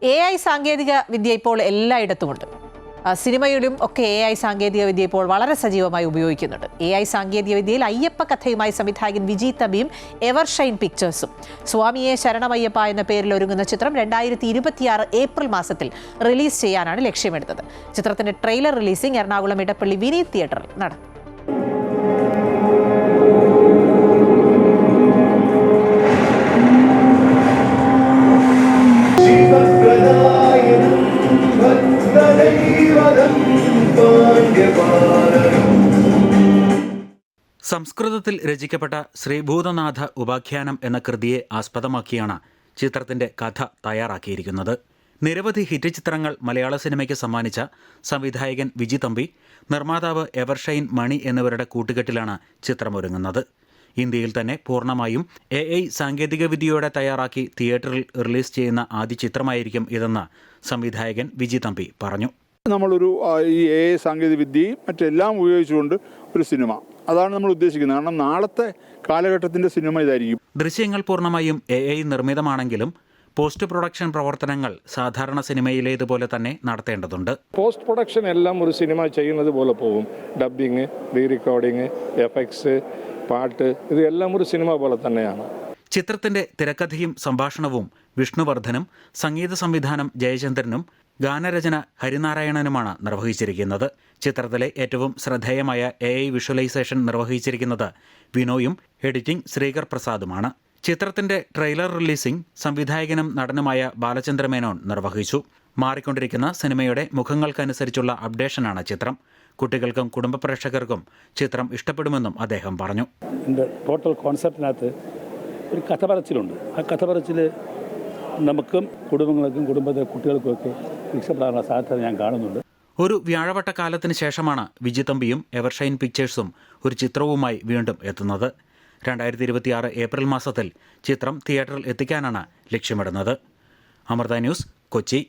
AI സാങ്കേതിക വിദ്യ ഇപ്പോൾ എല്ലായിടത്തുമുണ്ട്. സിനിമയിലും ഒക്കെ AI സാങ്കേതിക വിദ്യ ഇപ്പോൾ വളരെ സജീവമായി ഉപയോഗിക്കുന്നുണ്ട്. AI സാങ്കേതിക വിദ്യയിൽ അയ്യപ്പ കഥയുമായി സംവിധായകൻ വിജി തമ്പിയും എവർഷൈൻ പിക്ചേഴ്സും സ്വാമിയെ ശരണമയ്യപ്പ എന്ന പേരിൽ ഒരുങ്ങുന്ന ചിത്രം 2026 ഏപ്രിൽ മാസത്തിൽ റിലീസ് ചെയ്യാനാണ് ലക്ഷ്യമെടുത്തത്. ചിത്രത്തിന്റെ ട്രെയിലർ റിലീസിംഗ് എറണാകുളം ഇടപ്പള്ളി വിനീത് തിയേറ്ററിൽ നടന്നു. സംസ്കൃതത്തിൽ രചിക്കപ്പെട്ട ശ്രീഭൂതനാഥ ഉപാഖ്യാനം എന്ന കൃതിയെ ആസ്പദമാക്കിയാണ് ചിത്രത്തിന്റെ കഥ തയ്യാറാക്കിയിരിക്കുന്നത്. നിരവധി ഹിറ്റ് ചിത്രങ്ങൾ മലയാള സിനിമയ്ക്ക് സമ്മാനിച്ച സംവിധായകൻ വിജി തമ്പി, നിർമ്മാതാവ് എവർഷൈൻ മണി എന്നിവരുടെ കൂട്ടുകെട്ടിലാണ് ചിത്രമൊരുങ്ങുന്നത്. ഇന്ത്യയിൽ തന്നെ പൂർണ്ണമായും AI സാങ്കേതികവിദ്യയോടെ തയ്യാറാക്കി തിയേറ്ററിൽ റിലീസ് ചെയ്യുന്ന ആദ്യ ചിത്രമായിരിക്കും ഇതെന്ന് സംവിധായകൻ വിജി തമ്പി പറഞ്ഞു. നമ്മളൊരു ഈ AI സാങ്കേതികവിദ്യയും മറ്റെല്ലാം ഉപയോഗിച്ചുകൊണ്ട് ഒരു സിനിമ, അതാണ് നമ്മൾ ഉദ്ദേശിക്കുന്നത്. കാരണം നാളത്തെ കാലഘട്ടത്തിന്റെ സിനിമ ഇതായിരിക്കും. ദൃശ്യങ്ങൾ പൂർണ്ണമായും AI നിർമ്മിതമാണെങ്കിലും പോസ്റ്റ് പ്രൊഡക്ഷൻ പ്രവർത്തനങ്ങൾ സാധാരണ സിനിമയിലേതുപോലെ തന്നെ നടത്തേണ്ടതുണ്ട്. പോസ്റ്റ് പ്രൊഡക്ഷൻ എല്ലാം ഒരു സിനിമ ചെയ്യുന്നത് പോലെ പോകും. ഡബ്ബിങ്, റീ റെക്കോർഡിങ്, എഫക്ട്സ്, പാട്ട്, ഇതെല്ലാം ഒരു സിനിമ പോലെ തന്നെയാണ്. ചിത്രത്തിന്റെ തിരക്കഥയും സംഭാഷണവും വിഷ്ണുവർദ്ധനും, സംഗീത സംവിധാനം ജയചന്ദ്രനും, ഗാനരചന ഹരിനാരായണനുമാണ് നിർവഹിച്ചിരിക്കുന്നത്. ചിത്രത്തിലെ ഏറ്റവും ശ്രദ്ധേയമായ AI വിഷ്വലൈസേഷൻ നിർവഹിച്ചിരിക്കുന്നത് വിനോയും എഡിറ്റിംഗ് ശ്രീകർ പ്രസാദുമാണ്. ചിത്രത്തിന്റെ ട്രെയിലർ റിലീസിംഗ് സംവിധായകനും നടനുമായ ബാലചന്ദ്ര മേനോൻ നിർവഹിച്ചു. മാറിക്കൊണ്ടിരിക്കുന്ന സിനിമയുടെ മുഖങ്ങൾക്കനുസരിച്ചുള്ള അപ്ഡേഷനാണ് ചിത്രം. കുട്ടികൾക്കും കുടുംബ പ്രേക്ഷകർക്കും ചിത്രം ഇഷ്ടപ്പെടുമെന്നും അദ്ദേഹം പറഞ്ഞു. ടോട്ടൽ കോൺസെപ്റ്റിനകത്ത് ഒരു കഥ പറച്ചിലുണ്ട്. ആ കഥ പറച്ചിൽ നമുക്കും കുടുംബങ്ങൾക്കും കുട്ടികൾക്കും ഒക്കെ ഇഷ്ടപ്പെടാനുള്ള സാധ്യത ഞാൻ കാണുന്നുണ്ട്. ഒരു വ്യാഴവട്ട കാലത്തിന് ശേഷമാണ് വിജി തമ്പിയും എവർഷൈൻ പിക്ചേഴ്സും ഒരു ചിത്രവുമായി വീണ്ടും എത്തുന്നത്. 2026 ഏപ്രിൽ മാസത്തിൽ ചിത്രം തിയേറ്ററിൽ എത്തിക്കാനാണ് ലക്ഷ്യമിടുന്നത്. അമൃത ന്യൂസ്, കൊച്ചി.